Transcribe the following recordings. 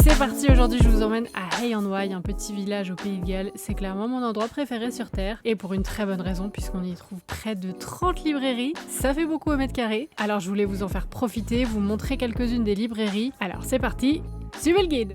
C'est parti, aujourd'hui je vous emmène à Hay-on-Wye, un petit village au Pays de Galles. C'est clairement mon endroit préféré sur Terre, et pour une très bonne raison, puisqu'on y trouve près de 30 librairies. Ça fait beaucoup au mètre carré, alors je voulais vous en faire profiter, vous montrer quelques-unes des librairies. Alors c'est parti, suivez le guide.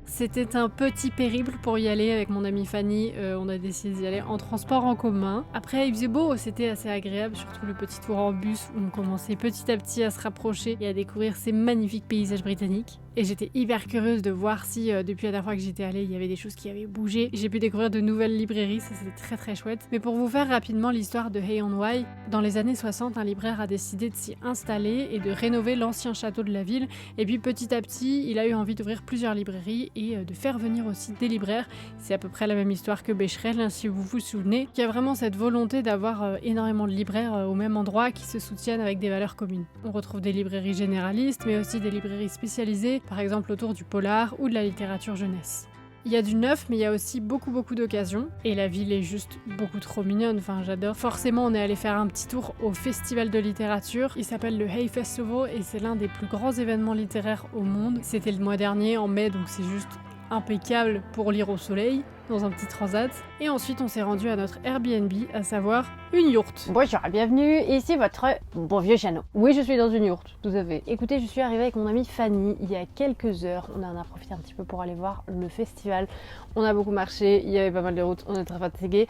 C'était un petit périple pour y aller avec mon amie Fanny, on a décidé d'y aller en transport en commun. Après il faisait beau, c'était assez agréable, surtout le petit tour en bus où on commençait petit à petit à se rapprocher et à découvrir ces magnifiques paysages britanniques. Et j'étais hyper curieuse de voir si depuis la dernière fois que j'étais allée, il y avait des choses qui avaient bougé. J'ai pu découvrir de nouvelles librairies, ça c'était très très chouette. Mais pour vous faire rapidement l'histoire de Hay-on-Wye, dans les années 60, un libraire a décidé de s'y installer et de rénover l'ancien château de la ville. Et puis petit à petit, il a eu envie d'ouvrir plusieurs librairies et de faire venir aussi des libraires. C'est à peu près la même histoire que Becherel, hein, si vous vous souvenez. Il y a vraiment cette volonté d'avoir énormément de libraires au même endroit qui se soutiennent avec des valeurs communes. On retrouve des librairies généralistes, mais aussi des librairies spécialisées, par exemple autour du polar ou de la littérature jeunesse. Il y a du neuf, mais il y a aussi beaucoup d'occasions. Et la ville est juste beaucoup trop mignonne, enfin j'adore. Forcément, on est allé faire un petit tour au festival de littérature. Il s'appelle le Hay Festival et c'est l'un des plus grands événements littéraires au monde. C'était le mois dernier, en mai, donc c'est juste impeccable pour lire au soleil, dans un petit transat. Et ensuite, on s'est rendu à notre Airbnb, à savoir une yourte. Bonjour, bienvenue, ici votre bon vieux Jeannot. Oui, je suis dans une yourte, tout à fait. Écoutez, je suis arrivée avec mon amie Fanny il y a quelques heures. On en a profité un petit peu pour aller voir le festival. On a beaucoup marché, il y avait pas mal de routes, on est très fatigués.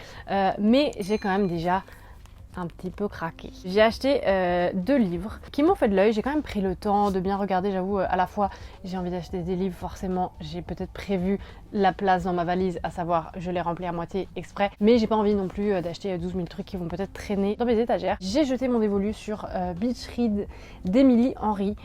Mais j'ai quand même déjà un petit peu craqué. J'ai acheté 2 livres qui m'ont fait de l'œil. J'ai quand même pris le temps de bien regarder, j'avoue, à la fois j'ai envie d'acheter des livres, forcément j'ai peut-être prévu la place dans ma valise, à savoir je l'ai remplie à moitié exprès, mais j'ai pas envie non plus d'acheter 12 000 trucs qui vont peut-être traîner dans mes étagères. J'ai jeté mon dévolu sur Beach Read d'Emily Henry.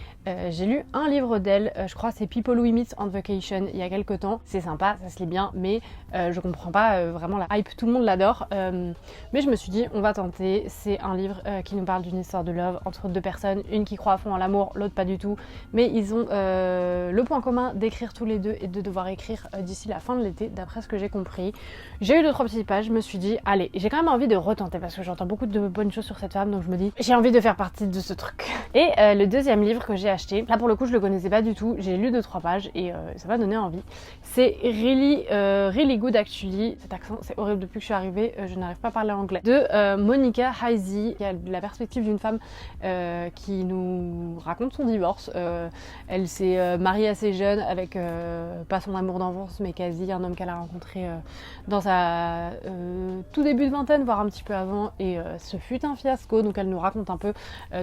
J'ai lu un livre d'elle, je crois c'est People We Meet on Vacation, il y a quelques temps. C'est sympa, ça se lit bien, mais je comprends pas vraiment la hype, tout le monde l'adore, mais je me suis dit on va tenter. C'est un livre qui nous parle d'une histoire de love entre 2 personnes, une qui croit à fond à l'amour, l'autre pas du tout, mais ils ont le point commun d'écrire tous les deux et de devoir écrire d'ici la fin de l'été, d'après ce que j'ai compris. J'ai eu 2-3 petites pages, je me suis dit allez, j'ai quand même envie de retenter parce que j'entends beaucoup de bonnes choses sur cette femme, donc je me dis j'ai envie de faire partie de ce truc. Et le deuxième livre que j'ai acheté, là pour le coup je le connaissais pas du tout, j'ai lu 2-3 pages et ça m'a donné envie. C'est Really Good Actually, cet accent c'est horrible depuis que je suis arrivée, je n'arrive pas à parler anglais, de Monica Heisey, qui a la perspective d'une femme qui nous raconte son divorce. Elle s'est mariée assez jeune avec pas son amour d'enfance mais quasi un homme qu'elle a rencontré dans sa tout début de vingtaine, voire un petit peu avant, et ce fut un fiasco. Donc elle nous raconte un peu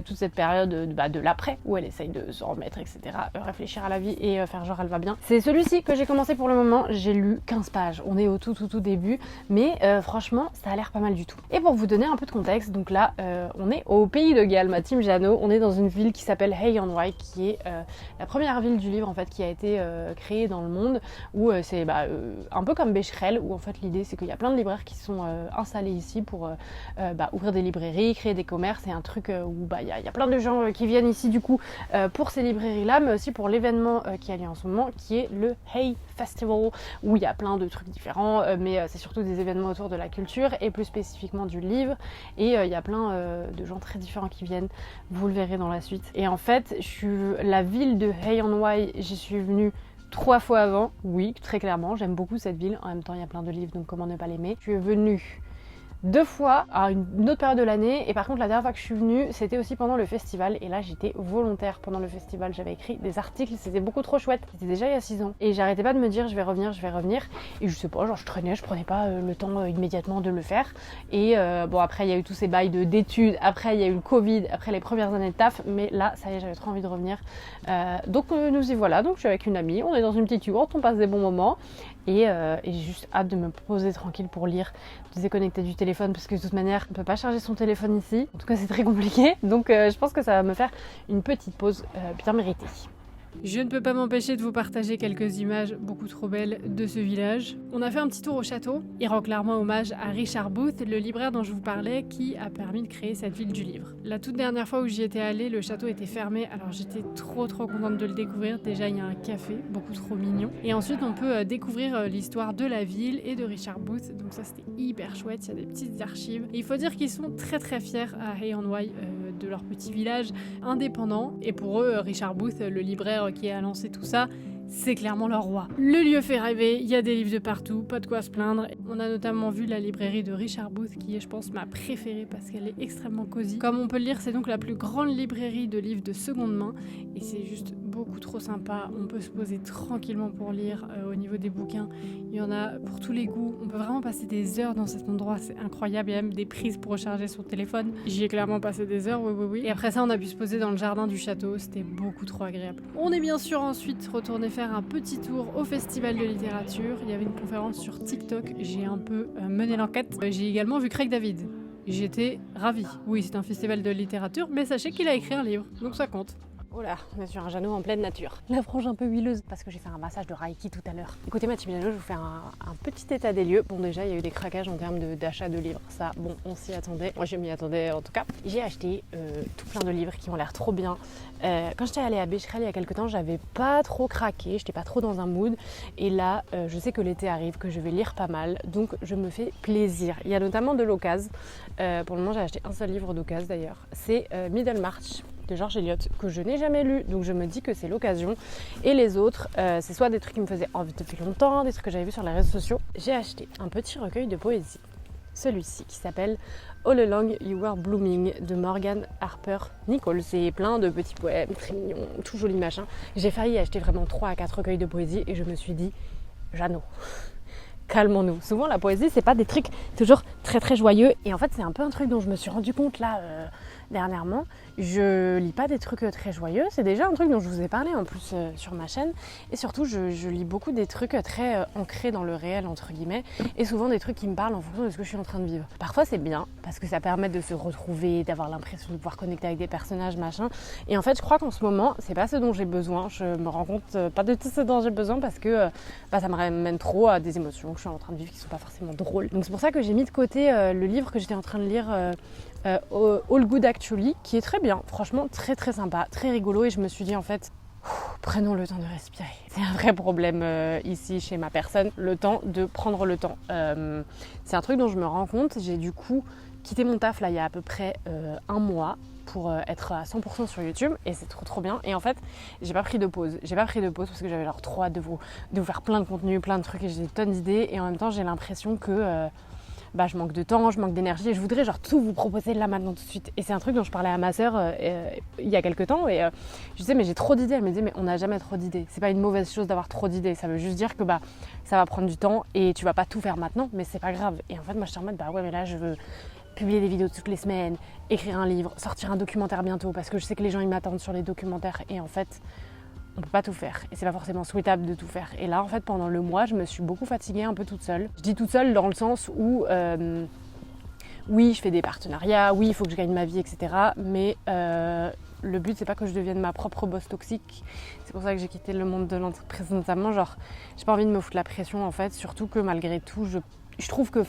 toute cette période de l'après où elle essaye de se remettre, etc., réfléchir à la vie et faire genre elle va bien. C'est celui-ci que j'ai commencé pour le moment, j'ai lu 15 pages, on est au tout début, mais franchement ça a l'air pas mal du tout. Et pour vous donner un peu de contexte, donc là on est au Pays de Galles, ma team Jeannot, on est dans une ville qui s'appelle Hay-on-Wye, qui est la première ville du livre en fait qui a été créée dans le monde, où c'est un peu comme Becherel, où en fait l'idée c'est qu'il y a plein de libraires qui sont installés ici pour ouvrir des librairies, créer des commerces, et un truc où il y a plein de gens qui viennent ici du coup pour ces librairies là, mais aussi pour l'événement qui a lieu en ce moment, qui est le Hay Festival, où il y a plein de trucs différents, mais c'est surtout des événements autour de la culture et plus spécifiquement du livre, et il y a plein de gens très différents qui viennent, vous le verrez dans la suite. Et en fait la ville de Hay-on-Wye, j'y suis venue 3 fois avant, oui, très clairement, j'aime beaucoup cette ville, en même temps il y a plein de livres donc comment ne pas l'aimer. Je suis venue 2 fois à une autre période de l'année, et par contre la dernière fois que je suis venue c'était aussi pendant le festival, et là j'étais volontaire pendant le festival, j'avais écrit des articles, c'était beaucoup trop chouette, c'était déjà il y a 6 ans, et j'arrêtais pas de me dire je vais revenir, et je sais pas, genre je traînais, je prenais pas le temps immédiatement de le faire, et bon après il y a eu tous ces bails d'études, après il y a eu le Covid, après les premières années de taf, mais là ça y est, j'avais trop envie de revenir, donc nous y voilà, donc je suis avec une amie, on est dans une petite yourte, on passe des bons moments, et j'ai juste hâte de me poser tranquille pour lire, de déconnecter du téléphone, parce que de toute manière on peut pas charger son téléphone ici, en tout cas c'est très compliqué, donc je pense que ça va me faire une petite pause bien méritée. Je ne peux pas m'empêcher de vous partager quelques images beaucoup trop belles de ce village. On a fait un petit tour au château. Il rend clairement hommage à Richard Booth, le libraire dont je vous parlais, qui a permis de créer cette ville du livre. La toute dernière fois où j'y étais allée, le château était fermé, alors j'étais trop contente de le découvrir. Déjà, il y a un café, beaucoup trop mignon. Et ensuite, on peut découvrir l'histoire de la ville et de Richard Booth, donc ça c'était hyper chouette, il y a des petites archives. Et il faut dire qu'ils sont très fiers à Hay-on-Wye de leur petit village indépendant. Et pour eux, Richard Booth, le libraire qui a lancé tout ça, c'est clairement leur roi. Le lieu fait rêver, il y a des livres de partout, pas de quoi se plaindre. On a notamment vu la librairie de Richard Booth qui est, je pense, ma préférée parce qu'elle est extrêmement cosy. Comme on peut le lire, c'est donc la plus grande librairie de livres de seconde main et c'est juste beaucoup trop sympa. On peut se poser tranquillement pour lire au niveau des bouquins. Il y en a pour tous les goûts. On peut vraiment passer des heures dans cet endroit, c'est incroyable. Il y a même des prises pour recharger son téléphone. J'y ai clairement passé des heures, oui. Et après ça, on a pu se poser dans le jardin du château. C'était beaucoup trop agréable. On est bien sûr ensuite retourné faire un petit tour au festival de littérature. Il y avait une conférence sur TikTok. J'ai un peu mené l'enquête. J'ai également vu Craig David. J'étais ravie. Oui, c'est un festival de littérature, mais sachez qu'il a écrit un livre, donc ça compte. Oh là, on est sur un Jeannot en pleine nature. La frange un peu huileuse parce que j'ai fait un massage de Reiki tout à l'heure. Écoutez ma team Jeannot, je vais vous faire un petit état des lieux. Bon déjà, il y a eu des craquages en termes d'achat de livres. Ça, bon, on s'y attendait. Moi, je m'y attendais en tout cas. J'ai acheté tout plein de livres qui ont l'air trop bien. Quand j'étais allée à Becherel il y a quelques temps, j'avais pas trop craqué. J'étais pas trop dans un mood. Et là, je sais que l'été arrive, que je vais lire pas mal. Donc, je me fais plaisir. Il y a notamment de l'occasion. Pour le moment, j'ai acheté un seul livre d'occasion d'ailleurs. C'est Middlemarch de George Eliot, que je n'ai jamais lu, donc je me dis que c'est l'occasion. Et les autres, c'est soit des trucs qui me faisaient envie depuis longtemps, des trucs que j'avais vus sur les réseaux sociaux. J'ai acheté un petit recueil de poésie, celui-ci qui s'appelle All Along You Were Blooming de Morgan Harper Nichols. C'est plein de petits poèmes très mignons, tout joli machin. J'ai failli acheter vraiment 3 à 4 recueils de poésie et je me suis dit, Jeannot, calmons-nous. Souvent la poésie c'est pas des trucs toujours très très joyeux et en fait c'est un peu un truc dont je me suis rendu compte là dernièrement. Je lis pas des trucs très joyeux, c'est déjà un truc dont je vous ai parlé en plus sur ma chaîne et surtout je lis beaucoup des trucs très ancrés dans le réel entre guillemets et souvent des trucs qui me parlent en fonction de ce que je suis en train de vivre. Parfois c'est bien parce que ça permet de se retrouver, d'avoir l'impression de pouvoir connecter avec des personnages machin et en fait je crois qu'en ce moment c'est pas ce dont j'ai besoin, je me rends compte pas de tout ce dont j'ai besoin parce que ça me ramène trop à des émotions que je suis en train de vivre qui sont pas forcément drôles. Donc c'est pour ça que j'ai mis de côté le livre que j'étais en train de lire All Good Actually, qui est très bien, franchement très très sympa, très rigolo et je me suis dit en fait, prenons le temps de respirer. C'est un vrai problème ici chez ma personne, le temps de prendre le temps. C'est un truc dont je me rends compte, j'ai du coup quitté mon taf là il y a à peu près un mois pour être à 100% sur YouTube et c'est trop bien et en fait j'ai pas pris de pause parce que j'avais trop hâte de vous faire plein de contenu, plein de trucs et j'ai des tonnes d'idées et en même temps j'ai l'impression que je manque de temps, je manque d'énergie et je voudrais tout vous proposer là maintenant tout de suite. Et c'est un truc dont je parlais à ma sœur il y a quelques temps et je disais mais j'ai trop d'idées. Elle me disait mais on n'a jamais trop d'idées. C'est pas une mauvaise chose d'avoir trop d'idées. Ça veut juste dire que ça va prendre du temps et tu vas pas tout faire maintenant, mais c'est pas grave. Et en fait moi je suis en mode ouais mais là je veux publier des vidéos toutes les semaines, écrire un livre, sortir un documentaire bientôt parce que je sais que les gens ils m'attendent sur les documentaires et en fait on peut pas tout faire et c'est pas forcément souhaitable de tout faire. Et là en fait pendant le mois je me suis beaucoup fatiguée un peu toute seule. Je dis toute seule dans le sens où oui je fais des partenariats, oui il faut que je gagne ma vie etc. Mais le but c'est pas que je devienne ma propre boss toxique. C'est pour ça que j'ai quitté le monde de l'entreprise notamment. J'ai pas envie de me foutre la pression en fait, surtout que malgré tout je trouve que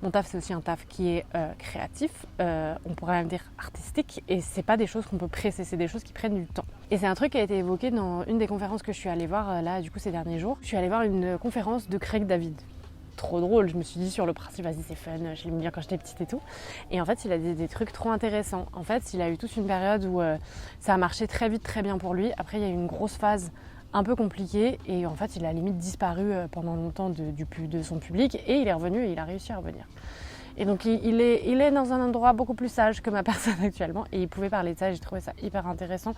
mon taf c'est aussi un taf qui est créatif, on pourrait même dire artistique et c'est pas des choses qu'on peut presser, c'est des choses qui prennent du temps. Et c'est un truc qui a été évoqué dans une des conférences que je suis allée voir là du coup ces derniers jours. Je suis allée voir une conférence de Craig David. Trop drôle, je me suis dit sur le principe vas-y c'est fun, je l'aime bien quand j'étais petite et tout. Et en fait il a dit des trucs trop intéressants. En fait il a eu toute une période où ça a marché très vite, très bien pour lui. Après il y a eu une grosse phase un peu compliqué et en fait il a limite disparu pendant longtemps de son public et il est revenu et il a réussi à revenir. Et donc il est dans un endroit beaucoup plus sage que ma personne actuellement et il pouvait parler de ça et j'ai trouvé ça hyper intéressant.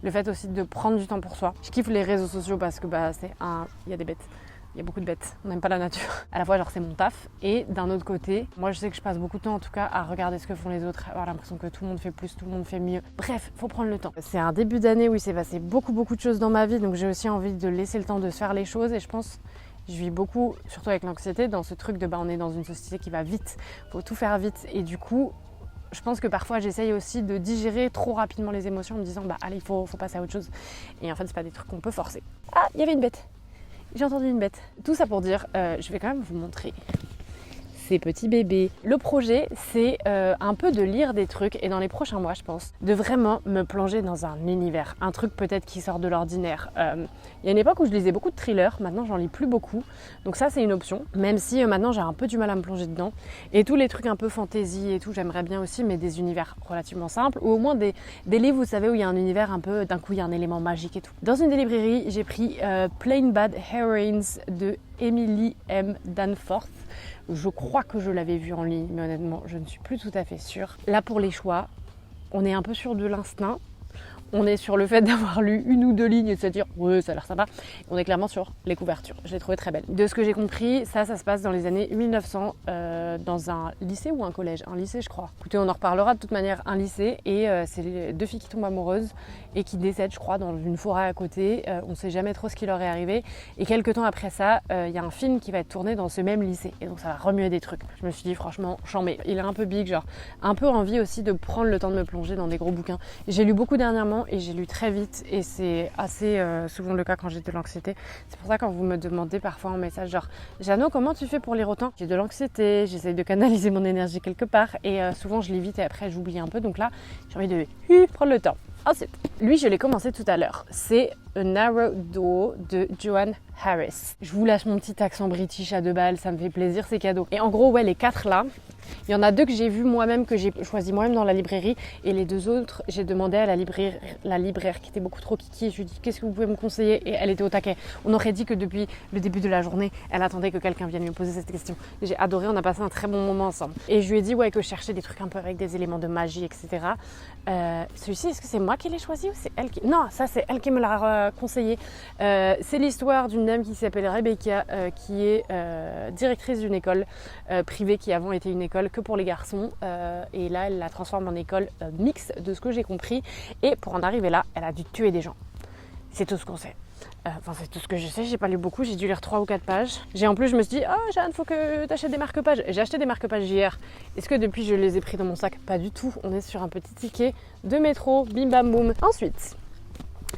Le fait aussi de prendre du temps pour soi. Je kiffe les réseaux sociaux parce que il y a des bêtes. Il y a beaucoup de bêtes, on n'aime pas la nature. À la fois c'est mon taf et d'un autre côté, moi je sais que je passe beaucoup de temps en tout cas à regarder ce que font les autres, avoir l'impression que tout le monde fait plus, tout le monde fait mieux. Bref, faut prendre le temps. C'est un début d'année où il s'est passé beaucoup de choses dans ma vie, donc j'ai aussi envie de laisser le temps de se faire les choses et je pense je vis beaucoup, surtout avec l'anxiété, dans ce truc de on est dans une société qui va vite, faut tout faire vite et du coup je pense que parfois j'essaye aussi de digérer trop rapidement les émotions en me disant allez il faut passer à autre chose et en fait c'est pas des trucs qu'on peut forcer. Il y avait une bête. J'ai entendu une bête. Tout ça pour dire, je vais quand même vous montrer ces petits bébés. Le projet, c'est un peu de lire des trucs et dans les prochains mois, je pense, de vraiment me plonger dans un univers, un truc peut-être qui sort de l'ordinaire. Il y a une époque où je lisais beaucoup de thrillers, maintenant j'en lis plus beaucoup, donc ça c'est une option, même si maintenant j'ai un peu du mal à me plonger dedans. Et tous les trucs un peu fantasy et tout, j'aimerais bien aussi, mais des univers relativement simples, ou au moins des livres, vous savez, où il y a un univers un peu, d'un coup il y a un élément magique et tout. Dans une des librairies, j'ai pris Plain Bad Heroines de Emily M. Danforth. Je crois que je l'avais vu en ligne, mais honnêtement, je ne suis plus tout à fait sûre. Là, pour les choix, on est un peu sur de l'instinct. On est sur le fait d'avoir lu une ou deux lignes et de se dire « ouais, ça a l'air sympa ». On est clairement sur les couvertures. Je l'ai trouvé très belle. De ce que j'ai compris, ça se passe dans les années 1900 dans un lycée ou un collège. Un lycée, je crois. Écoutez, on en reparlera de toute manière. Un lycée et c'est les deux filles qui tombent amoureuses et qui décèdent, je crois, dans une forêt à côté. On ne sait jamais trop ce qui leur est arrivé. Et quelques temps après ça, il y a un film qui va être tourné dans ce même lycée. Et donc ça va remuer des trucs. Je me suis dit franchement, chambé. Il est un peu big, genre un peu envie aussi de prendre le temps de me plonger dans des gros bouquins. J'ai lu beaucoup dernièrement et j'ai lu très vite et c'est assez souvent le cas quand j'ai de l'anxiété. C'est pour ça quand vous me demandez parfois en message genre Jeannot, comment tu fais pour lire autant? J'ai de l'anxiété, j'essaye de canaliser mon énergie quelque part et souvent je lis vite et après j'oublie un peu, donc là j'ai envie de prendre le temps. Ensuite, lui je l'ai commencé tout à l'heure, c'est A Narrow Door de Joanne Harris. Je vous lâche mon petit accent british à 2 balles, ça me fait plaisir, c'est cadeau. Et en gros, ouais, les 4 là, il y en a 2 que j'ai vus moi-même, que j'ai choisi moi-même dans la librairie, et les 2 autres, j'ai demandé à la libraire qui était beaucoup trop kiki, je lui ai dit qu'est-ce que vous pouvez me conseiller, et elle était au taquet. On aurait dit que depuis le début de la journée, elle attendait que quelqu'un vienne lui poser cette question. J'ai adoré, on a passé un très bon moment ensemble. Et je lui ai dit ouais, que je cherchais des trucs un peu avec des éléments de magie, etc. Celui-ci, est-ce que c'est moi qui l'ai choisi ou c'est elle qui... Non, ça c'est elle qui me l'a conseillé. C'est l'histoire d'une dame qui s'appelle Rebecca, qui est directrice d'une école privée qui avant était une école que pour les garçons. Et là, elle la transforme en école mixte, de ce que j'ai compris. Et pour en arriver là, elle a dû tuer des gens. C'est tout ce qu'on sait. Enfin, c'est tout ce que je sais, j'ai pas lu beaucoup, j'ai dû lire 3 ou 4 pages. En plus, je me suis dit, oh Jeanne, faut que t'achètes des marque-pages. J'ai acheté des marque-pages hier. Est-ce que depuis je les ai pris dans mon sac? Pas du tout. On est sur un petit ticket de métro, bim bam boum. Ensuite,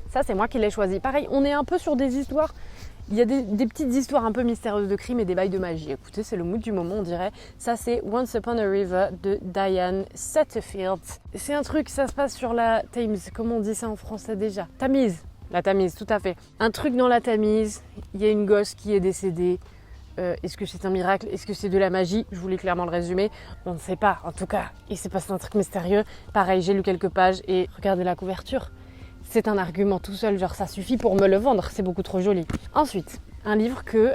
ça c'est moi qui l'ai choisi. Pareil, on est un peu sur des histoires. Il y a des petites histoires un peu mystérieuses de crime et des bails de magie. Écoutez, c'est le mood du moment, on dirait. Ça, c'est Once Upon a River de Diane Satterfield. C'est un truc, ça se passe sur la Thames. Comment on dit ça en français déjà? Tamise. La Tamise, tout à fait. Un truc dans la Tamise, il y a une gosse qui est décédée. Est-ce que c'est un miracle? Est-ce que c'est de la magie? Je vous lis clairement le résumé. On ne sait pas. En tout cas, il s'est passé un truc mystérieux. Pareil, j'ai lu quelques pages et regardez la couverture. C'est un argument tout seul, genre ça suffit pour me le vendre. C'est beaucoup trop joli. Ensuite, un livre que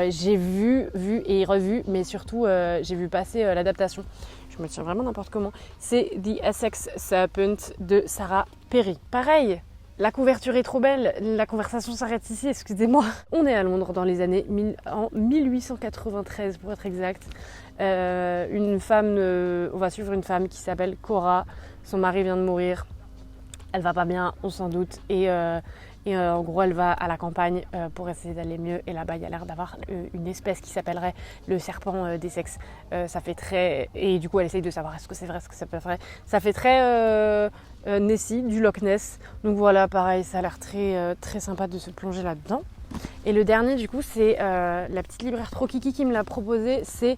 j'ai vu et revu, mais surtout j'ai vu passer l'adaptation. Je me tiens vraiment n'importe comment. C'est The Essex Serpent de Sarah Perry. Pareil. La couverture est trop belle, la conversation s'arrête ici, excusez-moi. On est à Londres dans les années en 1893 pour être exact. On va suivre une femme qui s'appelle Cora, son mari vient de mourir, elle va pas bien, on s'en doute, et en gros elle va à la campagne pour essayer d'aller mieux, et là-bas il y a l'air d'avoir une espèce qui s'appellerait le serpent d'Essex. Ça fait très... Et du coup elle essaye de savoir est-ce que c'est vrai, est-ce que c'est pas vrai. Ça fait très... Nessie, du Loch Ness. Donc voilà, pareil, ça a l'air très, très sympa de se plonger là-dedans. Et le dernier, du coup, c'est la petite libraire trop kiki qui me l'a proposé. C'est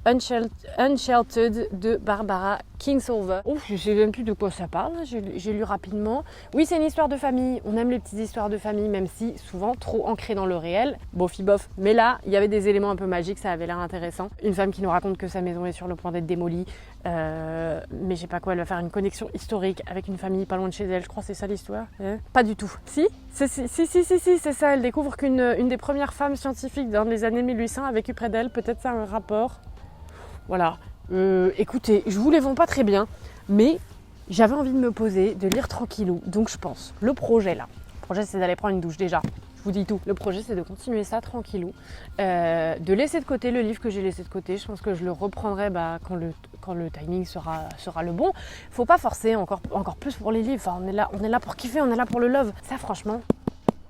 Unsheltered de Barbara Kingsolver. Ouf, je sais même plus de quoi ça parle, j'ai lu rapidement. Oui, c'est une histoire de famille, on aime les petites histoires de famille, même si souvent trop ancrées dans le réel, bof, mais là, il y avait des éléments un peu magiques, ça avait l'air intéressant. Une femme qui nous raconte que sa maison est sur le point d'être démolie, mais je sais pas quoi, elle va faire une connexion historique avec une famille pas loin de chez elle, je crois que c'est ça l'histoire. Pas du tout. Si, c'est ça, elle découvre qu'une des premières femmes scientifiques dans les années 1800 a vécu près d'elle, peut-être ça a un rapport. Voilà, écoutez, je vous les vends pas très bien, mais j'avais envie de me poser, de lire tranquillou. Donc je pense, le projet c'est d'aller prendre une douche déjà. Je vous dis tout. Le projet c'est de continuer ça tranquillou, de laisser de côté le livre que j'ai laissé de côté. Je pense que je le reprendrai quand le timing sera le bon. Faut pas forcer encore plus pour les livres. Enfin, on est là pour kiffer, on est là pour le love. Ça franchement,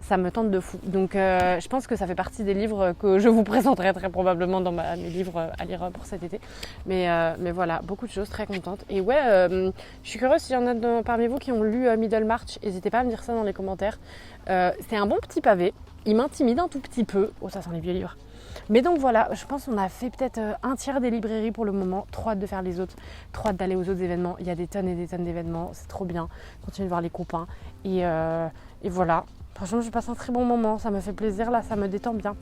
ça me tente de fou. Donc je pense que ça fait partie des livres que je vous présenterai très probablement dans mes livres à lire pour cet été. Mais voilà, beaucoup de choses, très contente. Et ouais, je suis curieuse s'il y en a parmi vous qui ont lu Middlemarch. N'hésitez pas à me dire ça dans les commentaires. C'est un bon petit pavé. Il m'intimide un tout petit peu. Oh, ça sent les vieux livres. Mais donc voilà, je pense qu'on a fait peut-être un tiers des librairies pour le moment. Trop hâte de faire les autres, trop hâte d'aller aux autres événements. Il y a des tonnes et des tonnes d'événements, c'est trop bien. Continuer de voir les copains. Et voilà, franchement je passe un très bon moment, ça me fait plaisir là, ça me détend bien.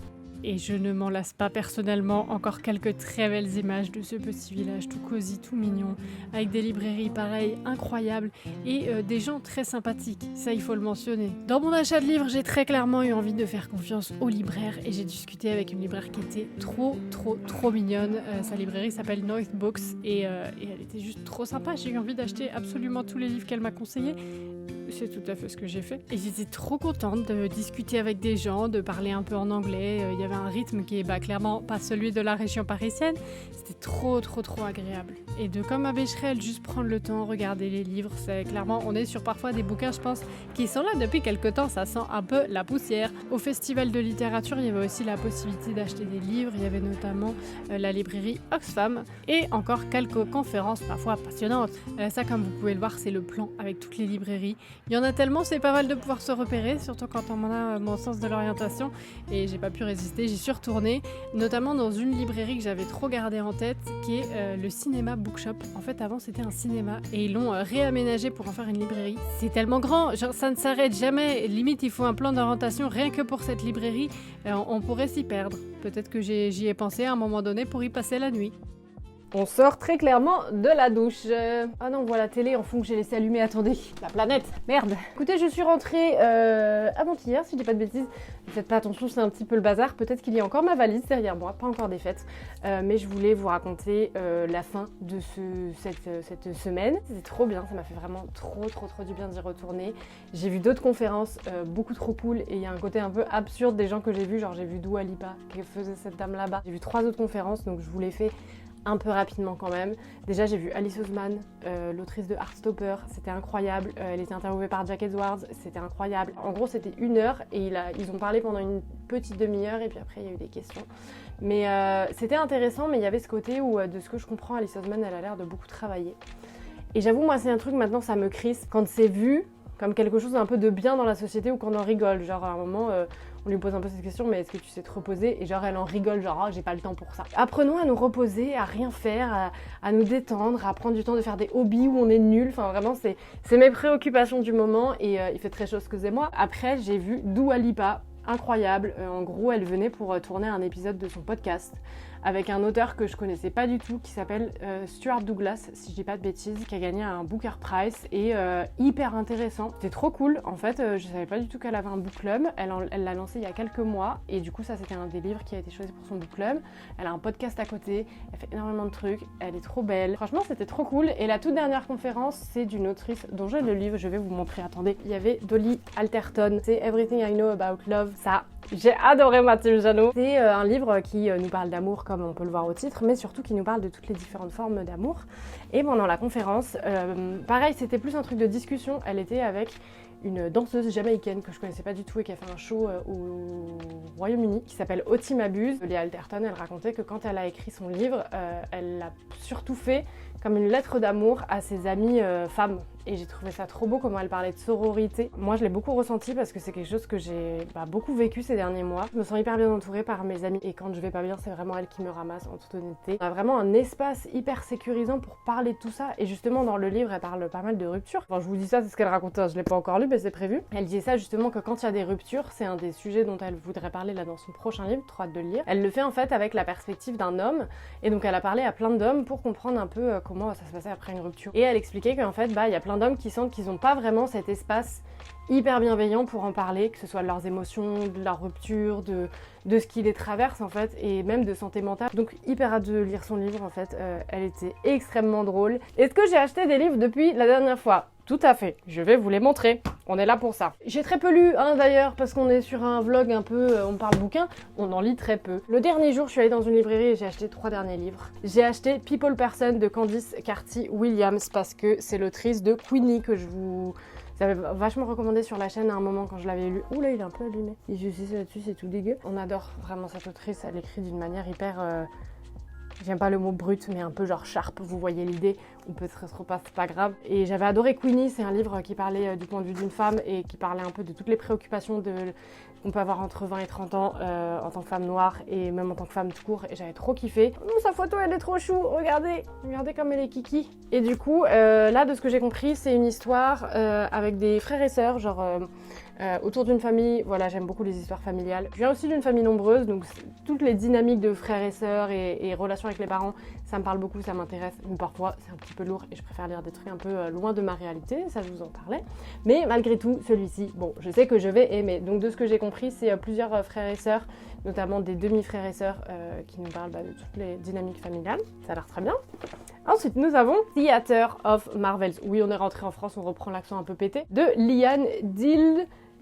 Et je ne m'en lasse pas personnellement, encore quelques très belles images de ce petit village tout cosy, tout mignon, avec des librairies pareilles, incroyables, et des gens très sympathiques, ça il faut le mentionner. Dans mon achat de livres, j'ai très clairement eu envie de faire confiance aux libraires, et j'ai discuté avec une libraire qui était trop mignonne. Sa librairie s'appelle North Books, et elle était juste trop sympa, j'ai eu envie d'acheter absolument tous les livres qu'elle m'a conseillés. C'est tout à fait ce que j'ai fait. Et j'étais trop contente de discuter avec des gens, de parler un peu en anglais. Il y avait un rythme qui est clairement pas celui de la région parisienne. C'était trop agréable. Et de comme à Becherel, juste prendre le temps, regarder les livres. C'est clairement, on est sur parfois des bouquins, je pense, qui sont là depuis quelques temps. Ça sent un peu la poussière. Au festival de littérature, il y avait aussi la possibilité d'acheter des livres. Il y avait notamment la librairie Oxfam et encore quelques conférences parfois passionnantes. Ça, comme vous pouvez le voir, c'est le plan avec toutes les librairies. Il y en a tellement, c'est pas mal de pouvoir se repérer, surtout quand on a mon sens de l'orientation. Et j'ai pas pu résister, j'y suis retournée, notamment dans une librairie que j'avais trop gardée en tête, qui est le Cinéma Bookshop. En fait, avant, c'était un cinéma et ils l'ont réaménagé pour en faire une librairie. C'est tellement grand, genre ça ne s'arrête jamais. Limite, il faut un plan d'orientation rien que pour cette librairie. On pourrait s'y perdre. Peut-être que j'y ai pensé à un moment donné pour y passer la nuit. On sort très clairement de la douche. Ah non, on voit la télé en fond que j'ai laissé allumer. Attendez, la planète, merde. Écoutez, je suis rentrée avant-hier, si je dis pas de bêtises. Ne faites pas attention, c'est un petit peu le bazar. Peut-être qu'il y a encore ma valise derrière moi, pas encore défaite. Mais je voulais vous raconter la fin de cette semaine. C'était trop bien, ça m'a fait vraiment trop du bien d'y retourner. J'ai vu d'autres conférences beaucoup trop cool et il y a un côté un peu absurde des gens que j'ai vus. Genre j'ai vu Dua Lipa, que faisait cette dame là-bas. J'ai vu 3 autres conférences, donc je vous les fais un peu rapidement quand même. Déjà j'ai vu Alice Oseman, l'autrice de Heartstopper, c'était incroyable. Elle était interviewée par Jack Edwards, c'était incroyable. En gros c'était 1 heure et ils ont parlé pendant une petite demi-heure et puis après il y a eu des questions. Mais c'était intéressant, mais il y avait ce côté où de ce que je comprends, Alice Oseman elle a l'air de beaucoup travailler. Et j'avoue moi c'est un truc maintenant ça me crisse quand c'est vu comme quelque chose d'un peu de bien dans la société ou qu'on en rigole. Genre à un moment on lui pose un peu cette question, mais est-ce que tu sais te reposer? Et genre elle en rigole, genre oh, j'ai pas le temps pour ça. Apprenons à nous reposer, à rien faire, à nous détendre, à prendre du temps de faire des hobbies où on est nul. Enfin vraiment c'est mes préoccupations du moment et il fait très chaud ce que c'est moi. Après j'ai vu Dua Lipa, incroyable. En gros elle venait pour tourner un épisode de son podcast avec un auteur que je connaissais pas du tout qui s'appelle Stuart Douglas, si je dis pas de bêtises, qui a gagné un Booker Prize et hyper intéressant. C'était trop cool. En fait, je savais pas du tout qu'elle avait un book club. Elle l'a lancé il y a quelques mois et du coup ça c'était un des livres qui a été choisi pour son book club. Elle a un podcast à côté, elle fait énormément de trucs, elle est trop belle. Franchement c'était trop cool. Et la toute dernière conférence c'est d'une autrice dont j'ai le livre, je vais vous montrer, attendez. Il y avait Dolly Alderton, c'est Everything I Know About Love. Ça, j'ai adoré Mathilde Janot. C'est un livre qui nous parle d'amour comme on peut le voir au titre, mais surtout qui nous parle de toutes les différentes formes d'amour. Et pendant la conférence, pareil, c'était plus un truc de discussion. Elle était avec une danseuse jamaïcaine que je connaissais pas du tout et qui a fait un show au Royaume-Uni qui s'appelle Oti Mabuse. Léa Alderton, elle racontait que quand elle a écrit son livre, elle l'a surtout fait comme une lettre d'amour à ses amies femmes. Et j'ai trouvé ça trop beau comment elle parlait de sororité. Moi je l'ai beaucoup ressenti parce que c'est quelque chose que j'ai beaucoup vécu ces derniers mois. Je me sens hyper bien entourée par mes amies et quand je vais pas bien c'est vraiment elle qui me ramasse en toute honnêteté. On a vraiment un espace hyper sécurisant pour parler de tout ça et justement dans le livre elle parle pas mal de ruptures. Enfin je vous dis ça, c'est ce qu'elle racontait, je l'ai pas encore lu mais c'est prévu. Elle disait ça justement que quand il y a des ruptures, c'est un des sujets dont elle voudrait parler là dans son prochain livre, trop hâte de le lire. Elle le fait en fait avec la perspective d'un homme et donc elle a parlé à plein d'hommes pour comprendre un peu comment ça se passait après une rupture. Et elle expliquait qu'en fait il y a plein d'hommes qui sentent qu'ils n'ont pas vraiment cet espace hyper bienveillant pour en parler, que ce soit de leurs émotions, de leur rupture, de ce qui les traverse en fait, et même de santé mentale. Donc hyper hâte de lire son livre en fait, elle était extrêmement drôle. Est-ce que j'ai acheté des livres depuis la dernière fois? Tout à fait, je vais vous les montrer, on est là pour ça. J'ai très peu lu d'ailleurs, parce qu'on est sur un vlog un peu, on parle bouquin, on en lit très peu. Le dernier jour, je suis allée dans une librairie et j'ai acheté 3 derniers livres. J'ai acheté People Person de Candice Carty Williams, parce que c'est l'autrice de Queenie que je vous Ça avait vachement recommandé sur la chaîne à un moment quand je l'avais lu. Ouh là, il est un peu allumé. Et je sais là-dessus, c'est tout dégueu. On adore vraiment cette autrice, elle écrit d'une manière hyper... J'aime pas le mot brut, mais un peu genre sharp, vous voyez l'idée, ou peut-être trop pas, c'est pas grave. Et j'avais adoré Queenie, c'est un livre qui parlait du point de vue d'une femme et qui parlait un peu de toutes les préoccupations qu'on peut avoir entre 20 et 30 ans en tant que femme noire et même en tant que femme tout court. Et j'avais trop kiffé. Sa photo, elle est trop chou, regardez comme elle est kiki. Et du coup, là, de ce que j'ai compris, c'est une histoire avec des frères et sœurs, genre... autour d'une famille, voilà, j'aime beaucoup les histoires familiales. Je viens aussi d'une famille nombreuse, donc toutes les dynamiques de frères et sœurs et relations avec les parents, ça me parle beaucoup, ça m'intéresse. Mais parfois, c'est un petit peu lourd et je préfère lire des trucs un peu loin de ma réalité, ça je vous en parlais. Mais malgré tout, celui-ci, bon, je sais que je vais aimer. Donc de ce que j'ai compris, c'est plusieurs frères et sœurs, notamment des demi-frères et sœurs qui nous parlent de toutes les dynamiques familiales. Ça a l'air très bien. Ensuite, nous avons Theater of Marvels. Oui, on est rentré en France, on reprend l'accent un peu pété. De Liane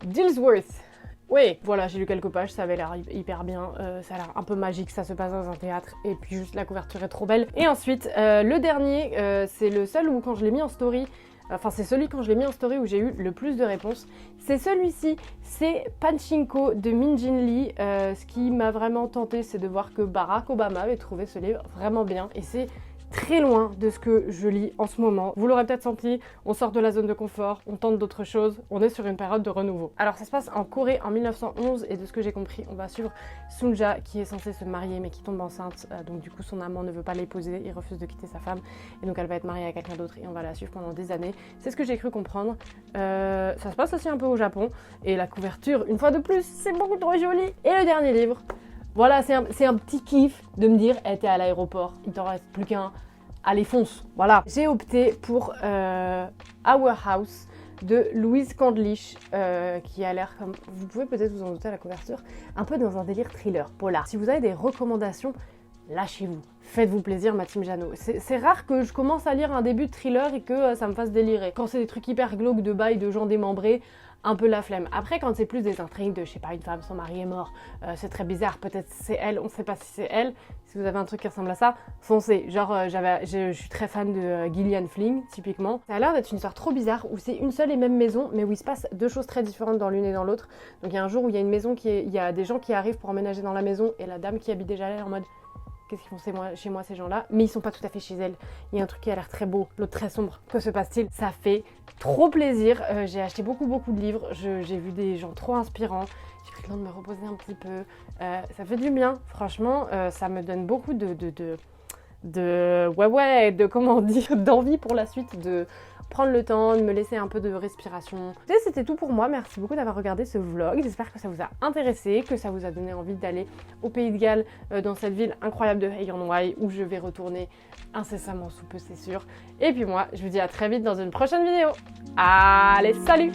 Dillsworth. Oui, voilà, j'ai lu quelques pages, ça avait l'air hyper bien, ça a l'air un peu magique, ça se passe dans un théâtre, et puis juste la couverture est trop belle. Et ensuite, le dernier, c'est le seul où quand je l'ai mis en story, enfin c'est celui quand je l'ai mis en story où j'ai eu le plus de réponses. C'est celui-ci, c'est Pachinko de Min Jin Lee. Ce qui m'a vraiment tenté, c'est de voir que Barack Obama avait trouvé ce livre vraiment bien, et c'est très loin de ce que je lis en ce moment. Vous l'aurez peut-être senti, on sort de la zone de confort, on tente d'autres choses, on est sur une période de renouveau. Alors ça se passe en Corée en 1911 et de ce que j'ai compris, on va suivre Sunja qui est censée se marier mais qui tombe enceinte. Donc du coup son amant ne veut pas l'épouser, il refuse de quitter sa femme et donc elle va être mariée à quelqu'un d'autre et on va la suivre pendant des années. C'est ce que j'ai cru comprendre. Ça se passe aussi un peu au Japon et la couverture, une fois de plus, c'est beaucoup trop joli. Et le dernier livre, voilà, c'est un petit kiff de me dire, t'es à l'aéroport, il t'en reste plus qu'un, allez fonce, voilà. J'ai opté pour Our House de Louise Candlish, qui a l'air comme, vous pouvez peut-être vous en douter à la couverture, un peu dans un délire thriller, polar. Si vous avez des recommandations, lâchez-vous, faites-vous plaisir ma team Jeannot. C'est rare que je commence à lire un début de thriller et que ça me fasse délirer. Quand c'est des trucs hyper glauques de bail de gens démembrés, un peu la flemme. Après, quand c'est plus des intrigues de, je sais pas, une femme, son mari est mort, c'est très bizarre, peut-être c'est elle, on sait pas si c'est elle. Si vous avez un truc qui ressemble à ça, foncez. Genre, je suis très fan de Gillian Flynn, typiquement. Ça a l'air d'être une histoire trop bizarre, où c'est une seule et même maison, mais où il se passe deux choses très différentes dans l'une et dans l'autre. Donc il y a un jour où il y a une maison il y a des gens qui arrivent pour emménager dans la maison, et la dame qui habite déjà là, elle est en mode... Qu'est-ce qu'ils font chez moi ces gens-là? Mais ils sont pas tout à fait chez elle. Il y a un truc qui a l'air très beau, l'autre très sombre. Que se passe-t-il? Ça fait trop plaisir. J'ai acheté beaucoup de livres. J'ai vu des gens trop inspirants. J'ai pris le temps de me reposer un petit peu. Ça fait du bien. Franchement, ça me donne beaucoup comment dire, d'envie pour la suite, de prendre le temps, de me laisser un peu de respiration. C'était tout pour moi, merci beaucoup d'avoir regardé ce vlog, j'espère que ça vous a intéressé, que ça vous a donné envie d'aller au Pays de Galles, dans cette ville incroyable de Hay-on-Wye, où je vais retourner incessamment sous peu, c'est sûr. Et puis moi, je vous dis à très vite dans une prochaine vidéo. Allez, salut!